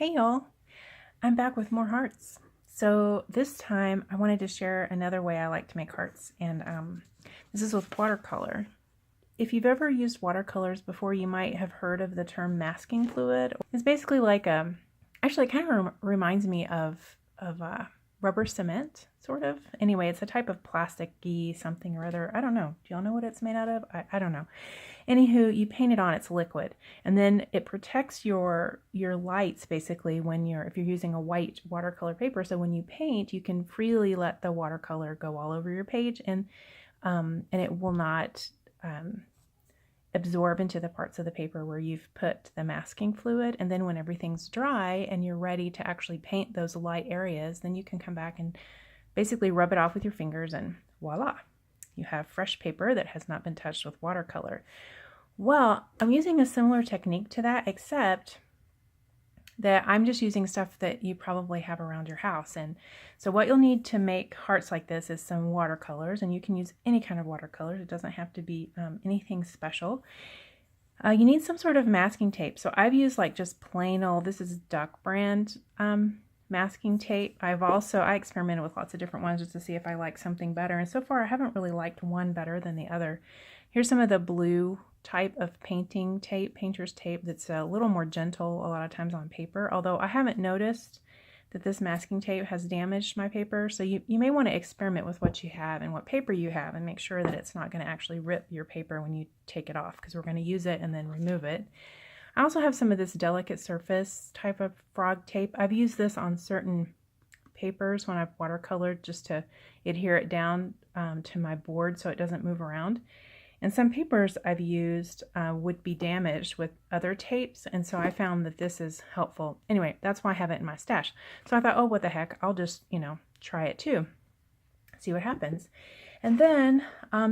Hey y'all, I'm back with more hearts. So this time I wanted to share another way I like to make hearts, and this is with watercolor. If you've ever used watercolors before, you might have heard of the term masking fluid. It's basically like actually it kind of reminds me of rubber cement, sort of. Anyway, it's a type of plasticky something or other. I don't know. Do y'all know what it's made out of? I don't know. Anywho, you paint it on, it's liquid, and then it protects your lights basically when if you're using a white watercolor paper. So when you paint, you can freely let the watercolor go all over your page, and it will not absorb into the parts of the paper where you've put the masking fluid. And then when everything's dry and you're ready to actually paint those light areas, then you can come back and basically rub it off with your fingers, and voila, you have fresh paper that has not been touched with watercolor. Well, I'm using a similar technique to that, except that I'm just using stuff that you probably have around your house. And so what you'll need to make hearts like this is some watercolors, and you can use any kind of watercolors. It doesn't have to be anything special. You need some sort of masking tape. So I've used like just plain old, this is Duck brand masking tape. I experimented with lots of different ones just to see if I like something better, and so far I haven't really liked one better than the other. Here's some of the blue type of painter's tape that's a little more gentle a lot of times on paper, although I haven't noticed that this masking tape has damaged my paper. So you may want to experiment with what you have and what paper you have, and make sure that it's not going to actually rip your paper when you take it off, because we're going to use it and then remove it. I also have some of this delicate surface type of frog tape. I've used this on certain papers when I've watercolored just to adhere it down to my board so it doesn't move around. And some papers I've used would be damaged with other tapes, and so I found that this is helpful. Anyway, that's why I have it in my stash. So I thought, oh, what the heck, I'll just, try it too, see what happens. And then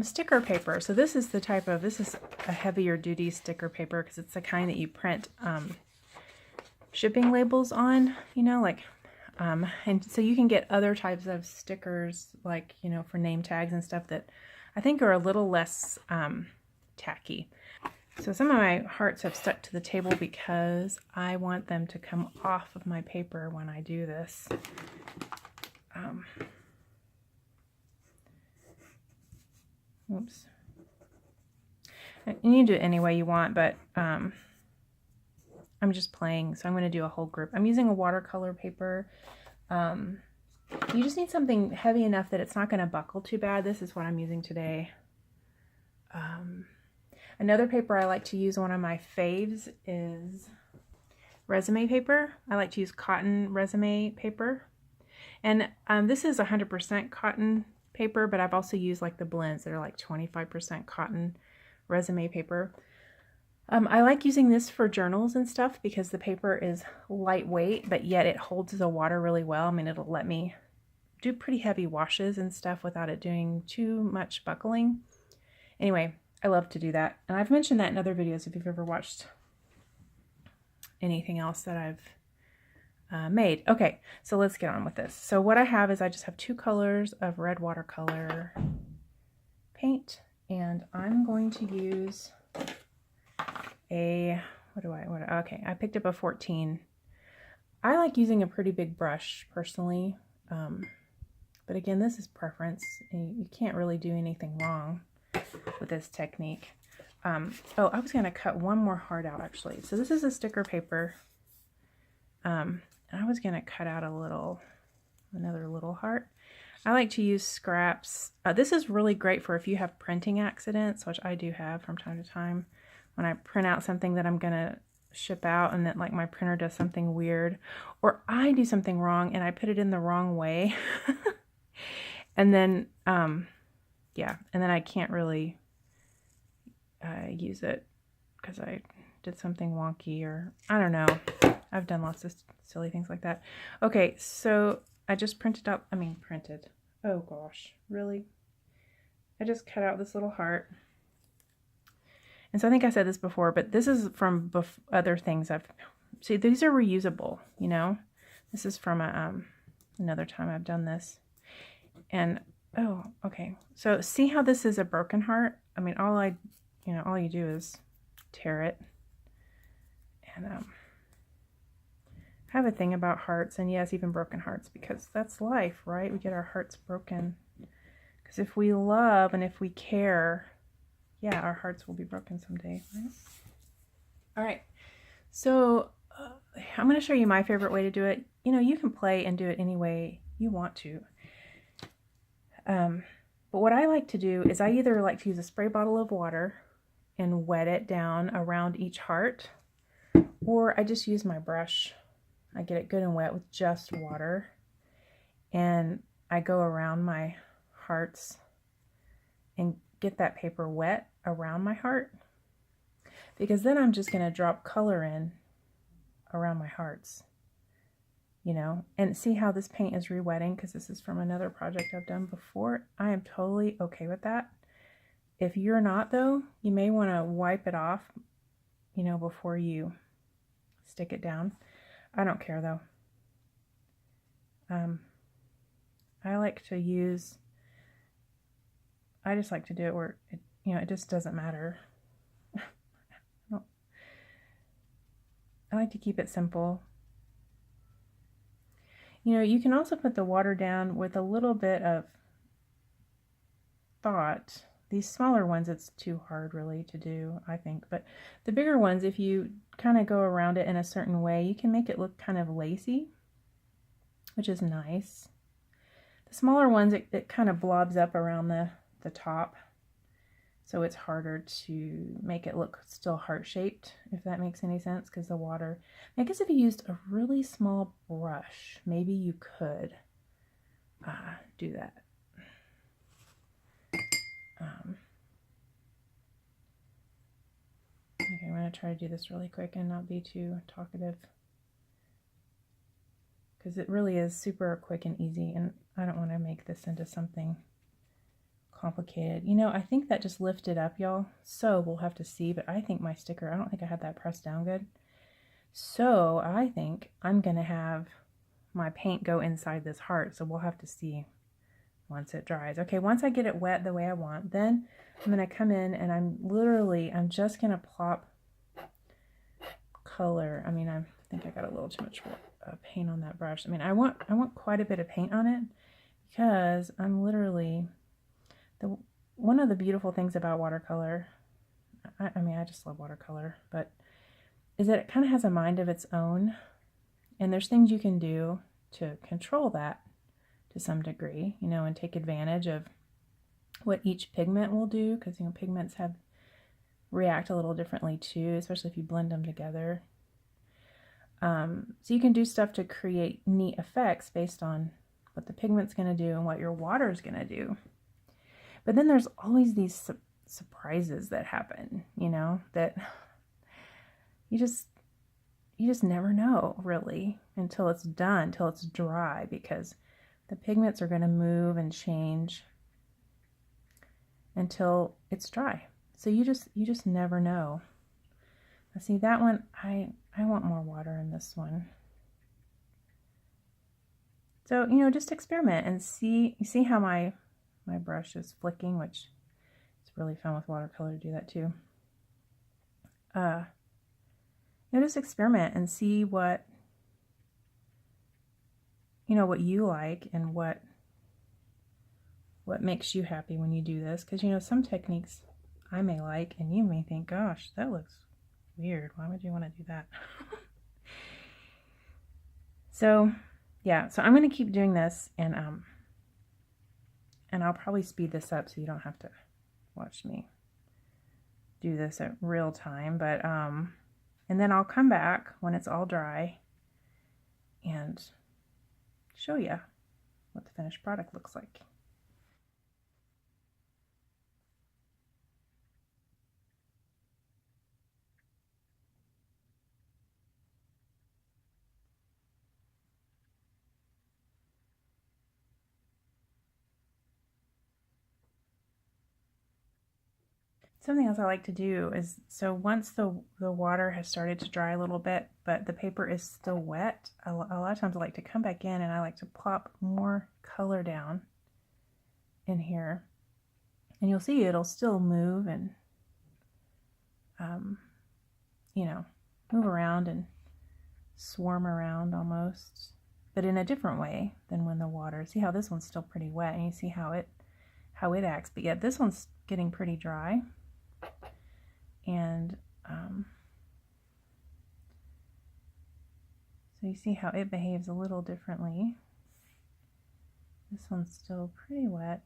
sticker paper. So this is a heavier duty sticker paper, because it's the kind that you print shipping labels on, and so you can get other types of stickers, like, for name tags and stuff, that I think are a little less tacky. So some of my hearts have stuck to the table because I want them to come off of my paper when I do this. Oops. You can do it any way you want, but I'm just playing, so I'm going to do a whole group. I'm using a watercolor paper. You just need something heavy enough that it's not going to buckle too bad. This is what I'm using today. Another paper I like to use, one of my faves, is resume paper. I like to use cotton resume paper. And this is 100% cotton paper, but I've also used like the blends that are like 25% cotton resume paper. I like using this for journals and stuff because the paper is lightweight, but yet it holds the water really well. I mean, it'll let me do pretty heavy washes and stuff without it doing too much buckling. Anyway, I love to do that. And I've mentioned that in other videos if you've ever watched anything else that I've made. Okay, so let's get on with this. So what I have is I just have 2 colors of red watercolor paint, and I'm going to use okay, I picked up a 14. I like using a pretty big brush personally, but again, this is preference. You can't really do anything wrong with this technique. Oh, I was going to cut one more heart out actually. So this is a sticker paper. And I was going to cut out another little heart. I like to use scraps. This is really great for if you have printing accidents, which I do have from time to time. When I print out something that I'm going to ship out, and then like my printer does something weird, or I do something wrong and I put it in the wrong way. And then, yeah, and then I can't really use it because I did something wonky, or I don't know. I've done lots of silly things like that. Okay, so I just printed. Oh gosh, really? I just cut out this little heart. And so I think I said this before, but this is from other things see, these are reusable, This is from another time I've done this. And, oh, okay. So see how this is a broken heart? I mean, all you do is tear it. And I have a thing about hearts, and yes, even broken hearts, because that's life, right? We get our hearts broken. Because if we love and if we care, yeah, our hearts will be broken someday, right? All right, so I'm going to show you my favorite way to do it. You know, you can play and do it any way you want to. But what I like to do is I either like to use a spray bottle of water and wet it down around each heart, or I just use my brush. I get it good and wet with just water, and I go around my hearts and get that paper wet around my heart, because then I'm just going to drop color in around my hearts, you know, and see how this paint is re-wetting, because this is from another project I've done before. I am totally okay with that. If you're not, though, you may want to wipe it off, you know, before you stick it down. I don't care, though. I like to use, I just like to do it where, it, you know, it just doesn't matter. I like to keep it simple. You know, you can also put the water down with a little bit of thought. These smaller ones, it's too hard really to do, I think. But the bigger ones, if you kind of go around it in a certain way, you can make it look kind of lacy, which is nice. The smaller ones, it kind of blobs up around the top. So it's harder to make it look still heart-shaped, if that makes any sense, because the water... I guess if you used a really small brush, maybe you could do that. Okay, I'm going to try to do this really quick and not be too talkative, because it really is super quick and easy, and I don't want to make this into something complicated. You know, I think that just lifted up, y'all, so we'll have to see. But I think my sticker, I don't think I had that pressed down good, so I think I'm gonna have my paint go inside this heart, so we'll have to see once it dries. Okay, once I get it wet the way I want, then I'm gonna come in and I'm just gonna plop color. I mean, I think I got a little too much paint on that brush. I mean, I want quite a bit of paint on it, because I'm literally... One of the beautiful things about watercolor, I mean, I just love watercolor, but is that it kind of has a mind of its own, and there's things you can do to control that to some degree, you know, and take advantage of what each pigment will do, because, you know, pigments react a little differently too, especially if you blend them together. So you can do stuff to create neat effects based on what the pigment's going to do and what your water's going to do. But then there's always these surprises that happen, you know, that you just never know really until it's done, until it's dry, because the pigments are going to move and change until it's dry. So you just never know. Now see, that one, I want more water in this one. So, you know, just experiment and see. You see how my brush is flicking, which it's really fun with watercolor to do that too. You know, just experiment and see what, you know, what you like and what makes you happy when you do this. Because, you know, some techniques I may like and you may think, gosh, that looks weird. Why would you want to do that? So, yeah, so I'm going to keep doing this, and I'll probably speed this up so you don't have to watch me do this at real time. But, and then I'll come back when it's all dry and show you what the finished product looks like. Something else I like to do is, so once the water has started to dry a little bit, but the paper is still wet, a lot of times I like to come back in and I like to plop more color down in here. And you'll see it'll still move and, you know, move around and swarm around almost, but in a different way than when the water. See how this one's still pretty wet, and you see how it acts, but yet this one's getting pretty dry. And so you see how it behaves a little differently. This one's still pretty wet.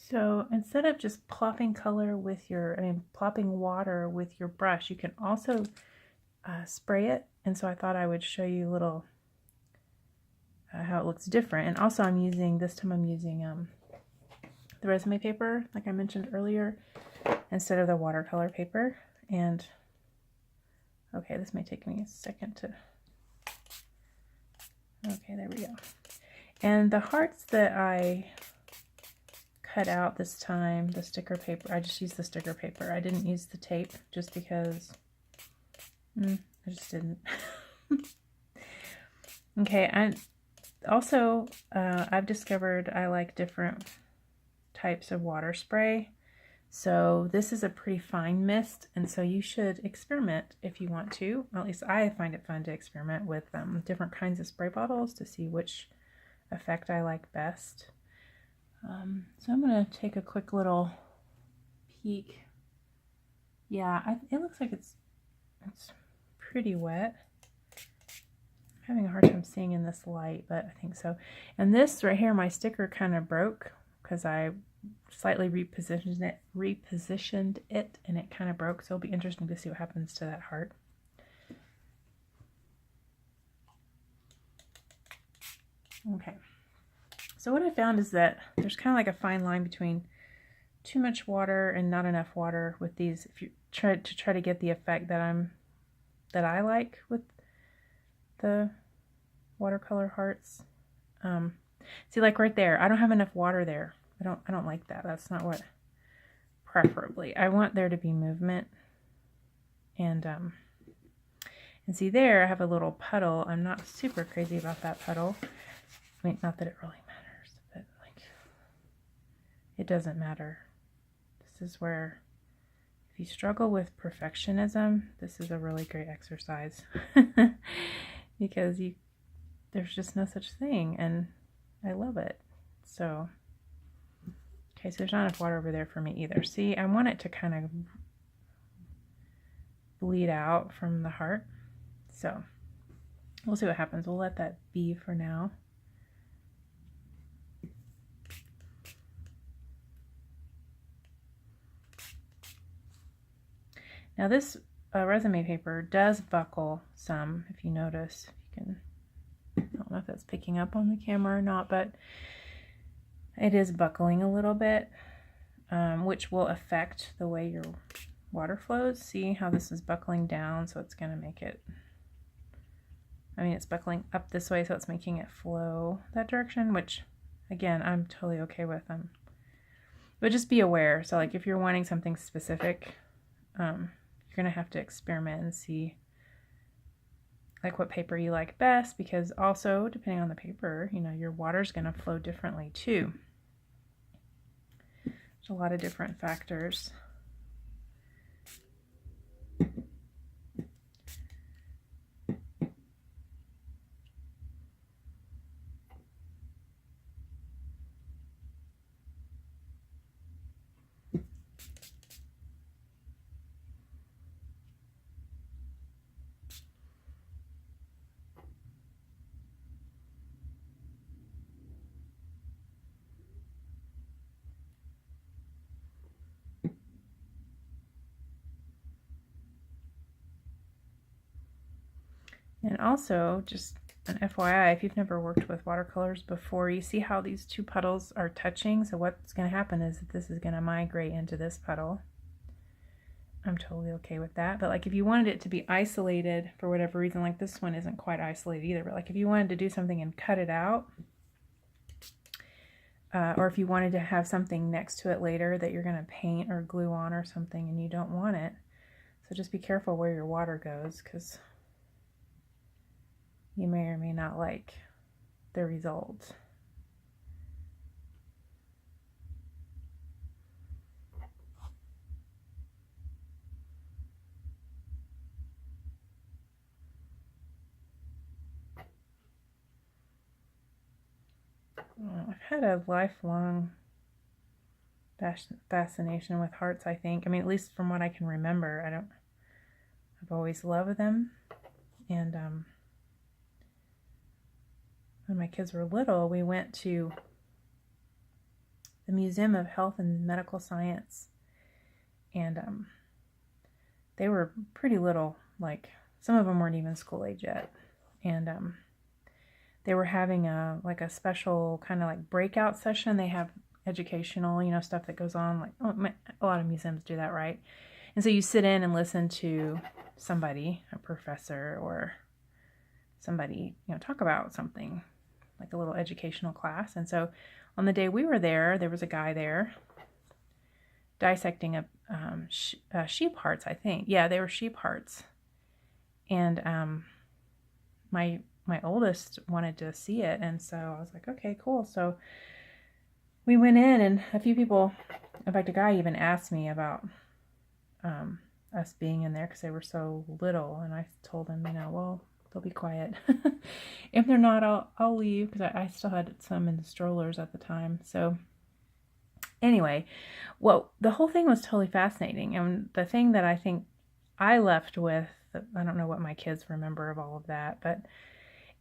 So instead of just plopping color with your, plopping water with your brush, you can also spray it. And so I thought I would show you a little how it looks different. And also this time I'm using the resume paper, like I mentioned earlier, instead of the watercolor paper. And okay, this may take me a second to, okay, there we go. And the hearts that I cut out this time, the sticker paper, I just used the sticker paper. I didn't use the tape just because I just didn't. Okay, and also I've discovered I like different types of water spray. So this is a pretty fine mist, and so you should experiment if you want to. At least I find it fun to experiment with different kinds of spray bottles to see which effect I like best. So I'm going to take a quick little peek. Yeah, it looks like it's pretty wet. I'm having a hard time seeing in this light, but I think so. And this right here, my sticker kind of broke because I slightly repositioned it and it kind of broke. So it'll be interesting to see what happens to that heart. Okay. So what I found is that there's kind of like a fine line between too much water and not enough water with these. If you try to get the effect that I like with the watercolor hearts. See, like right there, I don't have enough water there. I don't like that. That's not what, preferably. I want there to be movement. And see there, I have a little puddle. I'm not super crazy about that puddle. I mean, not that it really matters, but like, it doesn't matter. This is where, if you struggle with perfectionism, this is a really great exercise because there's just no such thing, and I love it. So, okay, so there's not enough water over there for me either. See, I want it to kind of bleed out from the heart. So, we'll see what happens. We'll let that be for now. Now this resume paper does buckle some, if you notice. You can, I don't know if that's picking up on the camera or not, but it is buckling a little bit, which will affect the way your water flows. See how this is buckling down, so it's going to make it, it's buckling up this way, so it's making it flow that direction, which, again, I'm totally okay with. But just be aware. So, like, if you're wanting something specific, you're going to have to experiment and see like what paper you like best, because also depending on the paper, your water's going to flow differently too. There's a lot of different factors. And also, just an FYI, if you've never worked with watercolors before, you see how these two puddles are touching. So what's going to happen is that this is going to migrate into this puddle. I'm totally okay with that. But like if you wanted it to be isolated for whatever reason, like this one isn't quite isolated either, but like if you wanted to do something and cut it out, or if you wanted to have something next to it later that you're going to paint or glue on or something and you don't want it, so just be careful where your water goes, because you may or may not like the result. I've had a lifelong fascination with hearts, I think. I mean, at least from what I can remember. I've always loved them. And when my kids were little, we went to the Museum of Health and Medical Science. And they were pretty little, like some of them weren't even school age yet. And they were having a special kind of like breakout session. They have educational, stuff that goes on. Like a lot of museums do that, right? And so you sit in and listen to somebody, a professor or somebody, talk about something, like a little educational class. And so on the day we were there, there was a guy there dissecting sheep hearts, I think. Yeah, they were sheep hearts. And my oldest wanted to see it, and so I was like, okay, cool. So we went in, and a few people, in fact, a guy even asked me about us being in there because they were so little, and I told him, well, they'll be quiet. If they're not, I'll leave, because I still had some in the strollers at the time. So anyway, well, the whole thing was totally fascinating, and the thing that I think I left with, I don't know what my kids remember of all of that, but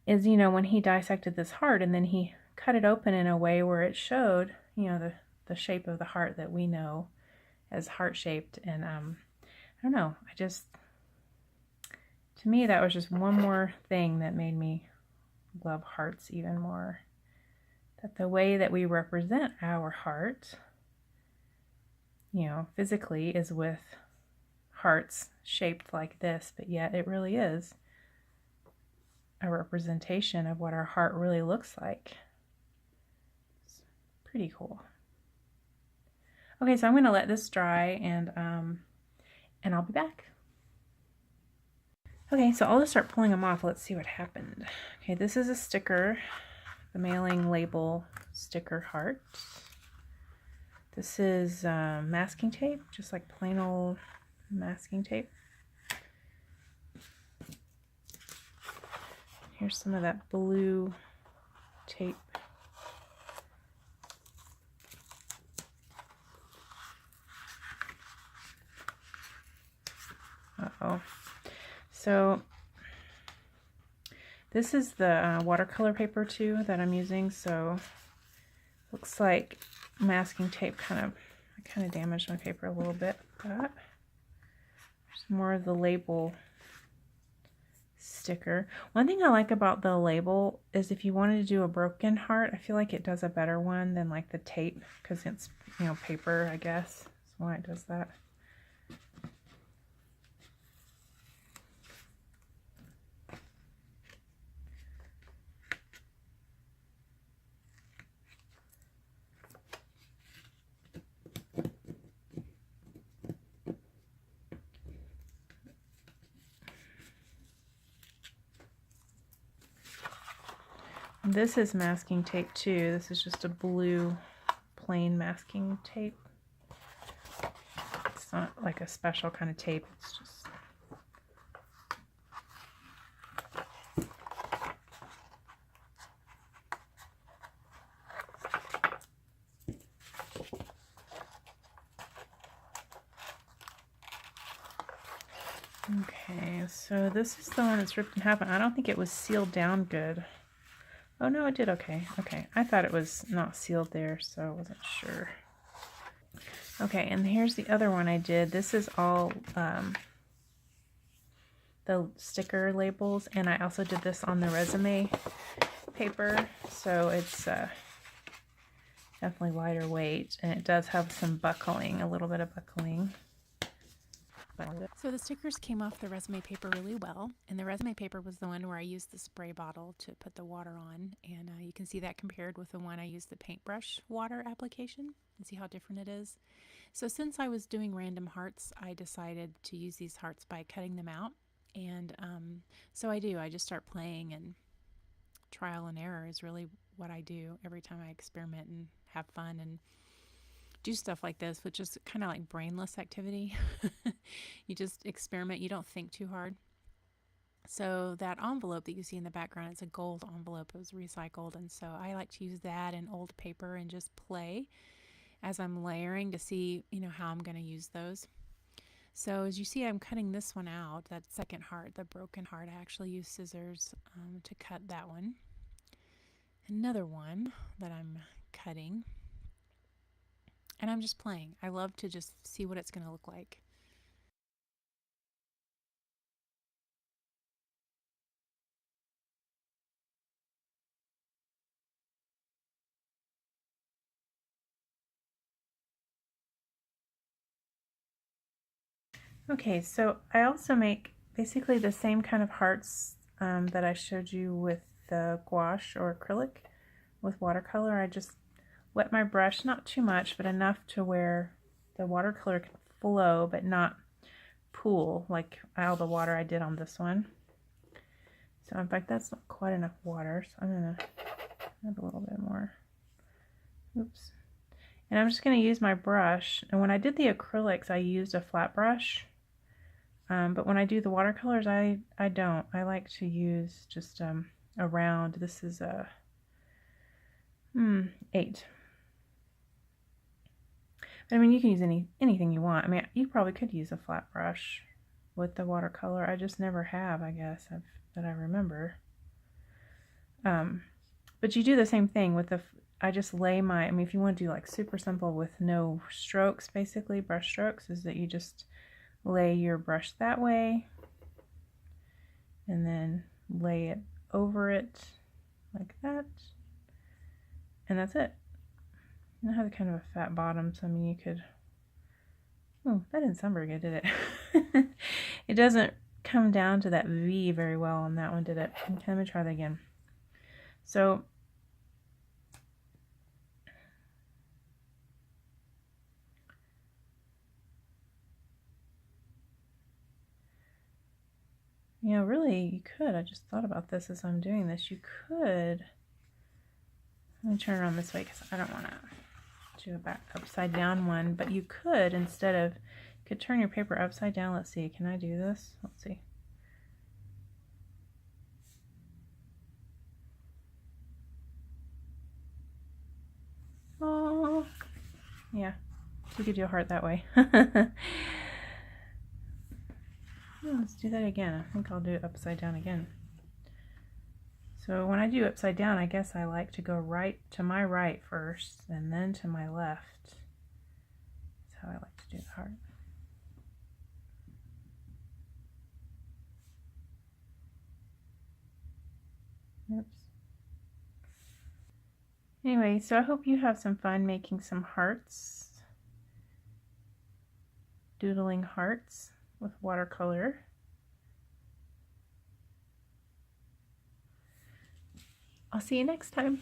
is, when he dissected this heart and then he cut it open in a way where it showed, the shape of the heart that we know as heart-shaped. And I don't know, to me, that was just one more thing that made me love hearts even more. That the way that we represent our heart, physically is with hearts shaped like this, but yet it really is a representation of what our heart really looks like. It's pretty cool. Okay, so I'm going to let this dry, and I'll be back. Okay, so I'll just start pulling them off. Let's see what happened. Okay, this is a sticker, the mailing label sticker heart. This is masking tape, just like plain old masking tape. Here's some of that blue tape. Uh-oh. So this is the watercolor paper too that I'm using. So looks like masking tape I kind of damaged my paper a little bit. But there's more of the label sticker. One thing I like about the label is if you wanted to do a broken heart, I feel like it does a better one than like the tape, because it's, paper, I guess. That's why it does that. This is masking tape too. This is just a blue plain masking tape. It's not like a special kind of tape. It's just okay, so this is the one that's ripped in half. I don't think it was sealed down good. Oh no, it did okay. Okay, I thought it was not sealed there, so I wasn't sure. Okay, and here's the other one I did. This is all the sticker labels, and I also did this on the resume paper, so it's definitely lighter weight, and it does have some buckling, a little bit of buckling. So the stickers came off the resume paper really well, and the resume paper was the one where I used the spray bottle to put the water on, and you can see that compared with the one I used the paintbrush water application, and see how different it is. So since I was doing random hearts, I decided to use these hearts by cutting them out, and so I just start playing, and trial and error is really what I do every time I experiment and have fun and do stuff like this, which is kind of like brainless activity. You just experiment, you don't think too hard. So that envelope that you see in the background, it's a gold envelope. It was recycled, and so I like to use that and old paper and just play as I'm layering to see, how I'm going to use those. So as you see, I'm cutting this one out, that second heart, the broken heart. I actually used scissors to cut that one. Another one that I'm cutting, and I'm just playing. I love to just see what it's going to look like. Okay, so I also make basically the same kind of hearts that I showed you with the gouache or acrylic with watercolor. I just wet my brush, not too much, but enough to where the watercolor can flow but not pool like all the water I did on this one. So in fact, that's not quite enough water, so I'm going to add a little bit more. Oops. And I'm just going to use my brush. And when I did the acrylics, I used a flat brush. But when I do the watercolors, I don't. I like to use just a round. This is a 8. But I mean, you can use anything you want. I mean, you probably could use a flat brush with the watercolor. I just never have, I guess, that I remember. But you do the same thing with the. I just lay I mean, if you want to do like super simple with no strokes, basically brush strokes, is that you just lay your brush that way and then lay it over it like that, and that's it. And it has kind of a fat bottom, so I mean, you could. Oh, that didn't sound very good, did it? It doesn't come down to that V very well on that one, did it? Okay, let me try that again. So really, you could. I just thought about this as I'm doing this. You could. Let me turn it around this way because I don't want to do a back upside down one. But you could, instead of, you could turn your paper upside down. Let's see. Can I do this? Let's see. Oh, yeah. You could do a heart that way. Let's do that again. I think I'll do it upside down again. So when I do upside down, I guess I like to go right to my right first and then to my left. That's how I like to do the heart. Oops. Anyway, so I hope you have some fun making some hearts, doodling hearts with watercolor. I'll see you next time.